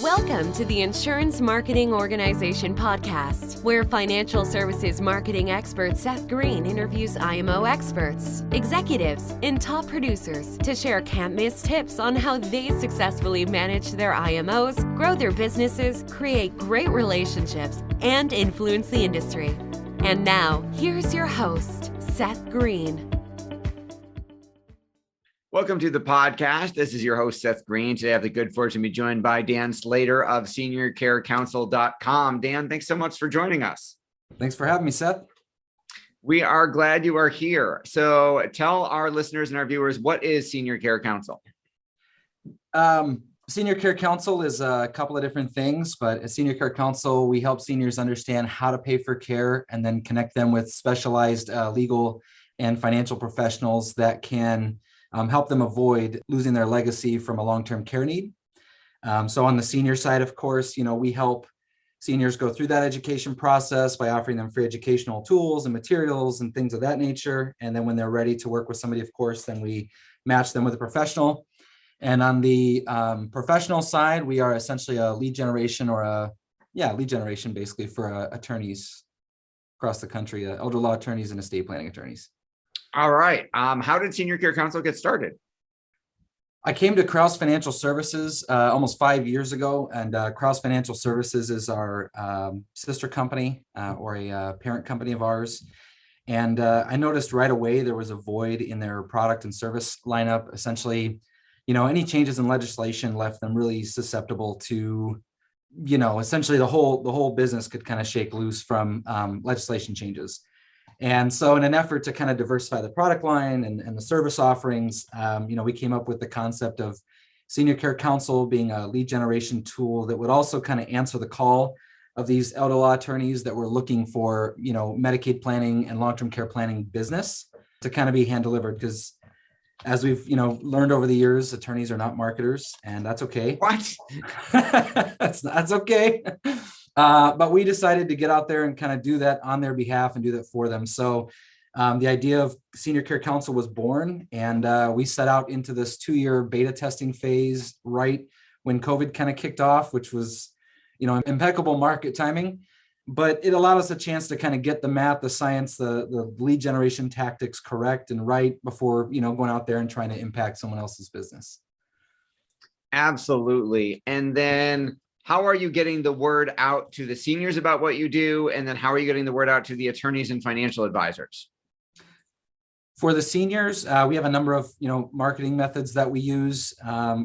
Welcome to the Insurance Marketing Organization podcast, where financial services marketing expert Seth Greene interviews IMO experts, executives, and top producers to share can't-miss tips on how they successfully manage their IMOs, grow their businesses, create great relationships, and influence the industry. And now, here's your host, Seth Greene. Welcome to the podcast. This is your host, Seth Greene. Today I have the good fortune to be joined by Dan Slater of SeniorCareCounsel.com. Dan, thanks so much for joining us. Thanks for having me, Seth. We are glad you are here. So tell our listeners and our viewers, what is Senior Care Counsel? Senior Care Counsel is a couple of different things, but at Senior Care Counsel, we help seniors understand how to pay for care and then connect them with specialized legal and financial professionals that can help them avoid losing their legacy from a long-term care need. So on the senior side, of course, we help seniors go through that education process by offering them free educational tools and materials and things of that nature. And then when they're ready to work with somebody, of course, then we match them with a professional. And on the professional side, we are essentially a lead generation lead generation basically for attorneys across the country, elder law attorneys and estate planning attorneys. All right. How did Senior Care Counsel get started? I came to Crouse Financial Services almost 5 years ago, and Crouse Financial Services is our sister company or a parent company of ours. And I noticed right away there was a void in their product and service lineup. Essentially, any changes in legislation left them really susceptible to, essentially the whole business could kind of shake loose from legislation changes. And so in an effort to kind of diversify the product line and the service offerings, we came up with the concept of Senior Care Counsel being a lead generation tool that would also kind of answer the call of these elder law attorneys that were looking for, Medicaid planning and long-term care planning business to kind of be hand delivered. Because as we've, learned over the years, attorneys are not marketers, and that's okay. What? That's okay. But we decided to get out there and kind of do that on their behalf and do that for them. So the idea of Senior Care Counsel was born, and we set out into this 2-year beta testing phase right when COVID kind of kicked off, which was, impeccable market timing. But it allowed us a chance to kind of get the math, the science, the lead generation tactics correct and right before, going out there and trying to impact someone else's business. Absolutely. And then how are you getting the word out to the seniors about what you do? And then how are you getting the word out to the attorneys and financial advisors? For the seniors, we have a number of, marketing methods that we use.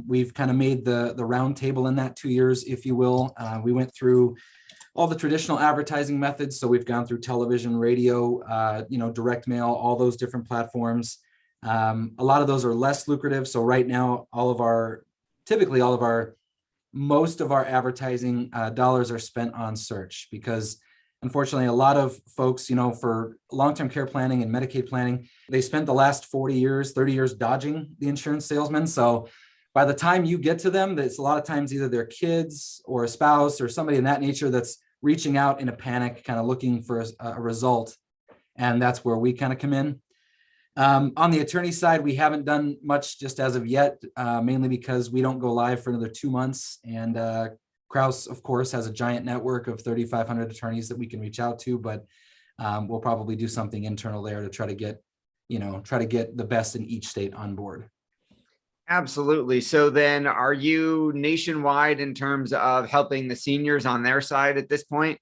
We've kind of made the round table in that 2 years, if you will. We went through all the traditional advertising methods. So we've gone through television, radio, direct mail, all those different platforms. A lot of those are less lucrative. So right now, most of our advertising dollars are spent on search because unfortunately, a lot of folks, for long-term care planning and Medicaid planning, they spent the last 40 years, 30 years dodging the insurance salesman. So by the time you get to them, it's a lot of times either their kids or a spouse or somebody in that nature that's reaching out in a panic, kind of looking for a result. And that's where we kind of come in. On the attorney side, we haven't done much just as of yet, mainly because we don't go live for another 2 months. And Crouse, of course, has a giant network of 3,500 attorneys that we can reach out to, but we'll probably do something internal there to try to get the best in each state on board. Absolutely. So then are you nationwide in terms of helping the seniors on their side at this point?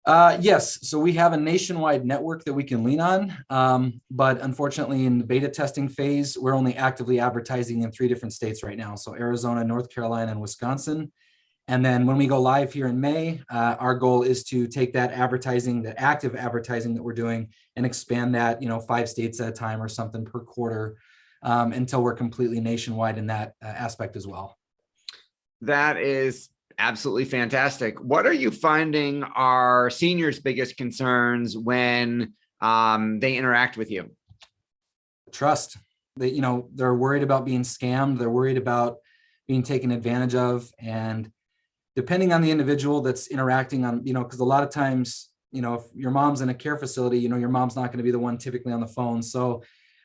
Yes. So we have a nationwide network that we can lean on. But unfortunately, in the beta testing phase, we're only actively advertising in 3 different states right now. So Arizona, North Carolina, and Wisconsin. And then when we go live here in May, our goal is to take that advertising, the active advertising that we're doing, and expand that, 5 states at a time or something per quarter until we're completely nationwide in that aspect as well. That is absolutely fantastic. What are you finding are seniors' biggest concerns when they interact with you? Trust. They're worried about being scammed. They're worried about being taken advantage of. And depending on the individual that's interacting on, because a lot of times, if your mom's in a care facility, your mom's not going to be the one typically on the phone. So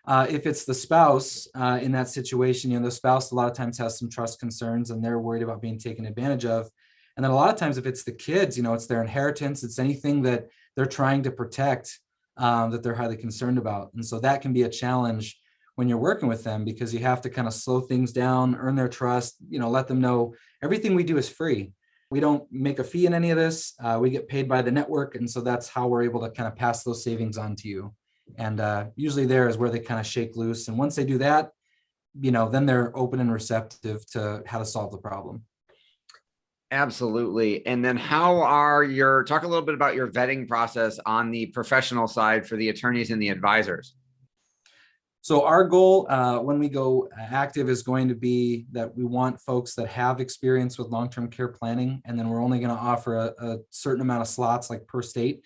If it's the spouse in that situation, the spouse a lot of times has some trust concerns and they're worried about being taken advantage of. And then a lot of times if it's the kids, it's their inheritance, it's anything that they're trying to protect that they're highly concerned about. And so that can be a challenge when you're working with them, because you have to kind of slow things down, earn their trust, let them know everything we do is free. We don't make a fee in any of this. We get paid by the network. And so that's how we're able to kind of pass those savings on to you. And usually there is where they kind of shake loose. And once they do that, then they're open and receptive to how to solve the problem. Absolutely. And then talk a little bit about your vetting process on the professional side for the attorneys and the advisors. So our goal when we go active is going to be that we want folks that have experience with long-term care planning, and then we're only going to offer a certain amount of slots, like per state.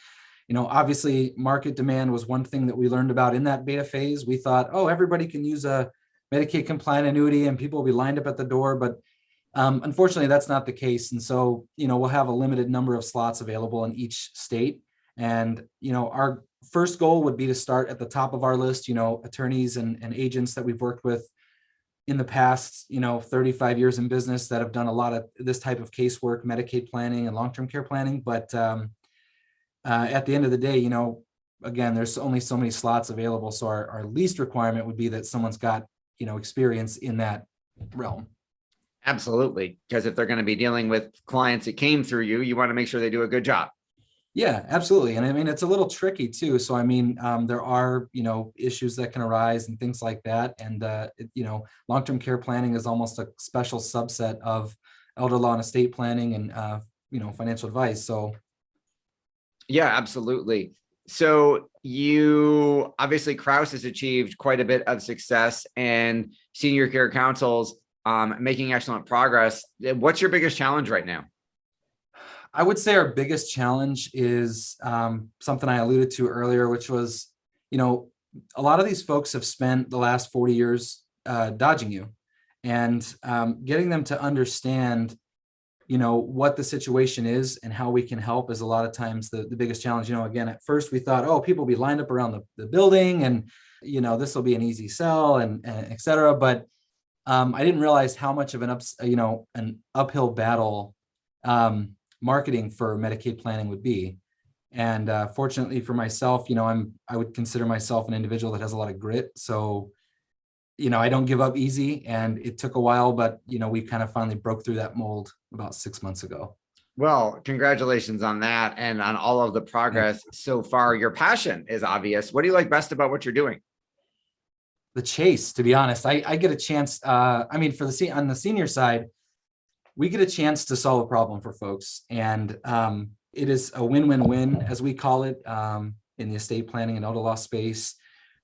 Obviously market demand was one thing that we learned about in that beta phase. We thought, everybody can use a Medicaid compliant annuity and people will be lined up at the door, but unfortunately that's not the case. And so, we'll have a limited number of slots available in each state. And, our first goal would be to start at the top of our list, attorneys and agents that we've worked with in the past, 35 years in business that have done a lot of this type of casework, Medicaid planning and long-term care planning. But at the end of the day, again, there's only so many slots available. So our least requirement would be that someone's got, experience in that realm. Absolutely. Because if they're going to be dealing with clients that came through you, you want to make sure they do a good job. Yeah, absolutely. And I mean, it's a little tricky too. So, I mean, there are, issues that can arise and things like that. And, long-term care planning is almost a special subset of elder law and estate planning and, financial advice. So. Yeah, absolutely. So you obviously Crouse has achieved quite a bit of success, and Senior Care Counsels making excellent progress. What's your biggest challenge right now? I would say our biggest challenge is something I alluded to earlier, which was, a lot of these folks have spent the last 40 years dodging you, and getting them to understand, what the situation is and how we can help is a lot of times the biggest challenge. Again, at first we thought, people will be lined up around the building and, this will be an easy sell and et cetera. But I didn't realize how much of an uphill battle marketing for Medicaid planning would be. And fortunately for myself, I would consider myself an individual that has a lot of grit. So, I don't give up easy, and it took a while, but, we kind of finally broke through that mold about 6 months ago. Well, congratulations on that and on all of the progress so far. Your passion is obvious. What do you like best about what you're doing? The chase, to be honest. I get a chance. On the senior side, we get a chance to solve a problem for folks. And it is a win-win-win, as we call it, in the estate planning and elder law space,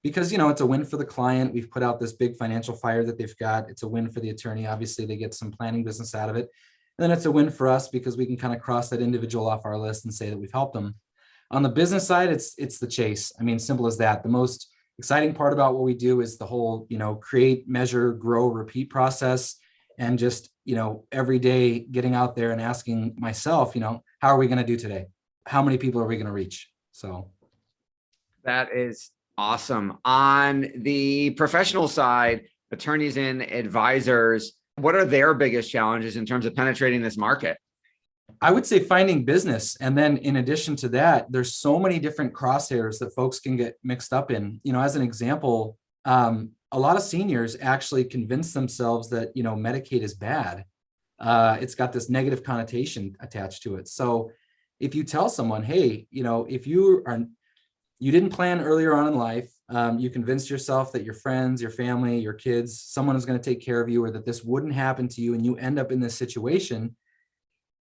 because, it's a win for the client. We've put out this big financial fire that they've got. It's a win for the attorney. Obviously, they get some planning business out of it. And then it's a win for us because we can kind of cross that individual off our list and say that we've helped them. On the business side, it's the chase. I mean, simple as that. The most exciting part about what we do is the whole, create, measure, grow, repeat process. And just, every day getting out there and asking myself, how are we going to do today? How many people are we going to reach? So. That is awesome. On the professional side, attorneys and advisors, what are their biggest challenges in terms of penetrating this market? I would say finding business. And then in addition to that, there's so many different crosshairs that folks can get mixed up in. As an example, a lot of seniors actually convince themselves that, Medicaid is bad. It's got this negative connotation attached to it. So if you tell someone, hey, if you didn't plan earlier on in life, you convinced yourself that your friends, your family, your kids, someone is going to take care of you, or that this wouldn't happen to you, and you end up in this situation,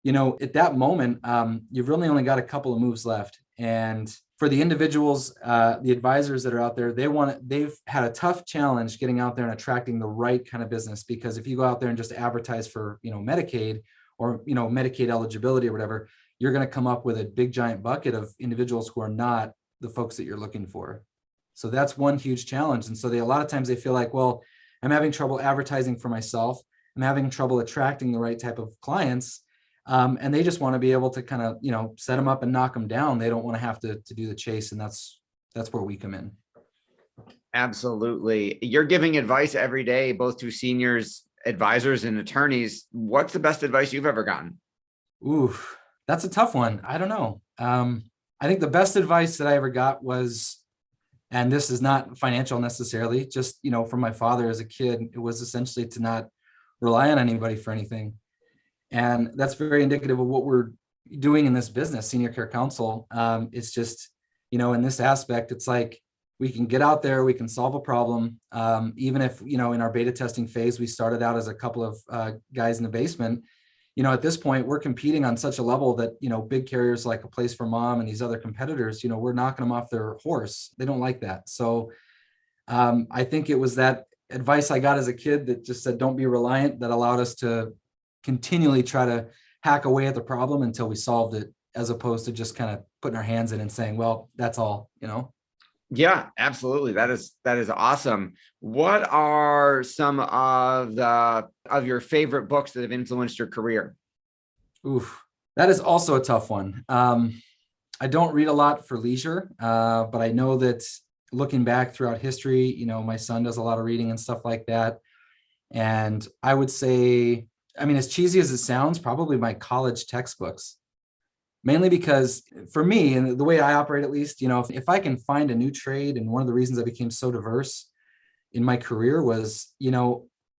at that moment, you've really only got a couple of moves left. And for the individuals, the advisors that are out there, they've had a tough challenge getting out there and attracting the right kind of business. Because if you go out there and just advertise for, Medicaid or, Medicaid eligibility or whatever, you're going to come up with a big giant bucket of individuals who are not the folks that you're looking for. So that's one huge challenge. And so a lot of times they feel like, well, I'm having trouble advertising for myself. I'm having trouble attracting the right type of clients. And they just want to be able to kind of, set them up and knock them down. They don't want to have to do the chase. And that's where we come in. Absolutely. You're giving advice every day, both to seniors, advisors, and attorneys. What's the best advice you've ever gotten? Ooh, that's a tough one. I don't know. I think the best advice that I ever got was, and this is not financial necessarily, just, from my father as a kid, it was essentially to not rely on anybody for anything. And that's very indicative of what we're doing in this business, Senior Care Counsel. It's just, in this aspect, it's like we can get out there, we can solve a problem. Even if, in our beta testing phase, we started out as a couple of guys in the basement. At this point, we're competing on such a level that, big carriers like A Place for Mom and these other competitors, we're knocking them off their horse. They don't like that. So I think it was that advice I got as a kid that just said, don't be reliant, that allowed us to continually try to hack away at the problem until we solved it, as opposed to just kind of putting our hands in and saying, well, that's all. Yeah, absolutely. That is awesome. What are some of your favorite books that have influenced your career? Oof, that is also a tough one. I don't read a lot for leisure, but I know that looking back throughout history, my son does a lot of reading and stuff like that. And I would say, as cheesy as it sounds, probably my college textbooks. Mainly because for me, and the way I operate, at least, if I can find a new trade, and one of the reasons I became so diverse in my career was,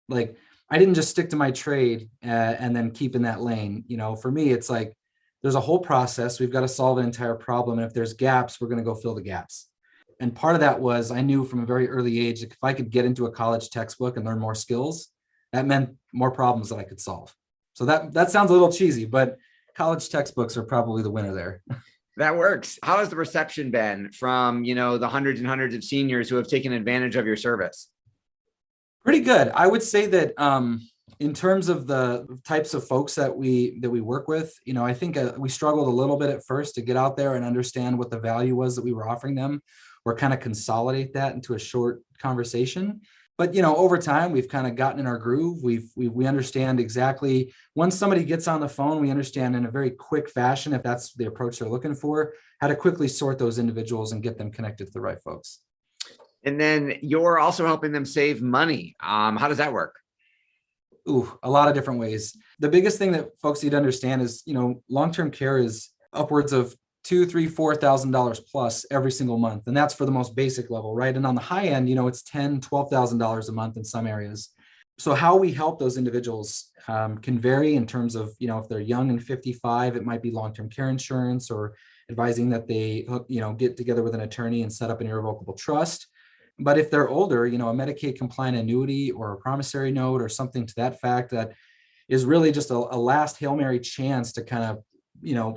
like, I didn't just stick to my trade and then keep in that lane. For me, it's like, there's a whole process. We've got to solve an entire problem. And if there's gaps, we're going to go fill the gaps. And part of that was, I knew from a very early age, if I could get into a college textbook and learn more skills, that meant more problems that I could solve. So that sounds a little cheesy, but college textbooks are probably the winner there. That works. How has the reception been from, the hundreds and hundreds of seniors who have taken advantage of your service? Pretty good. I would say that in terms of the types of folks that we work with, I think we struggled a little bit at first to get out there and understand what the value was that we were offering them, or kind of consolidate that into a short conversation. But, over time, we've kind of gotten in our groove. We understand exactly, once somebody gets on the phone, we understand in a very quick fashion, if that's the approach they're looking for, how to quickly sort those individuals and get them connected to the right folks. And then you're also helping them save money. How does that work? Ooh, a lot of different ways. The biggest thing that folks need to understand is, long-term care is upwards of $2,000, $3,000, $4,000 plus every single month. And that's for the most basic level, right? And on the high end, it's $10,000, $12,000 a month in some areas. So how we help those individuals can vary in terms of, if they're young and 55, it might be long-term care insurance, or advising that they, get together with an attorney and set up an irrevocable trust. But if they're older, a Medicaid compliant annuity or a promissory note or something to that fact, that is really just a last Hail Mary chance to kind of,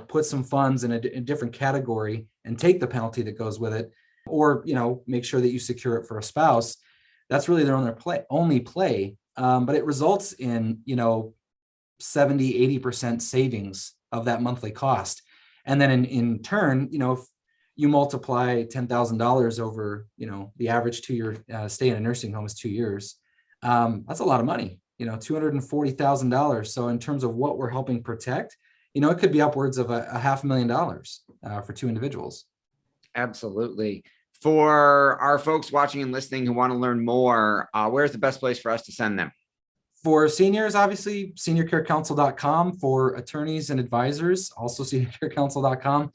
put some funds in a different category and take the penalty that goes with it, or, make sure that you secure it for a spouse. That's really their only play. But it results in, 70, 80% savings of that monthly cost. And then in turn, if you multiply $10,000 over, the average 2-year stay in a nursing home is 2 years. That's a lot of money, $240,000. So in terms of what we're helping protect, it could be upwards of a $500,000 for two individuals. Absolutely. For our folks watching and listening who want to learn more, where's the best place for us to send them? For seniors, obviously, seniorcarecounsel.com. For attorneys and advisors, also seniorcarecounsel.com.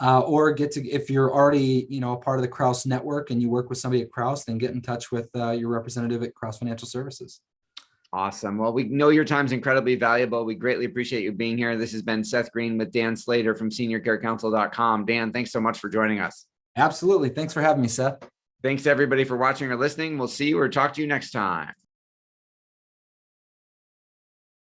Or if you're already, a part of the Crouse network and you work with somebody at Crouse, then get in touch with your representative at Crouse Financial Services. Awesome. Well, we know your time's incredibly valuable. We greatly appreciate you being here. This has been Seth Greene with Dan Slater from seniorcarecounsel.com. Dan, thanks so much for joining us. Absolutely. Thanks for having me, Seth. Thanks to everybody for watching or listening. We'll see you or talk to you next time.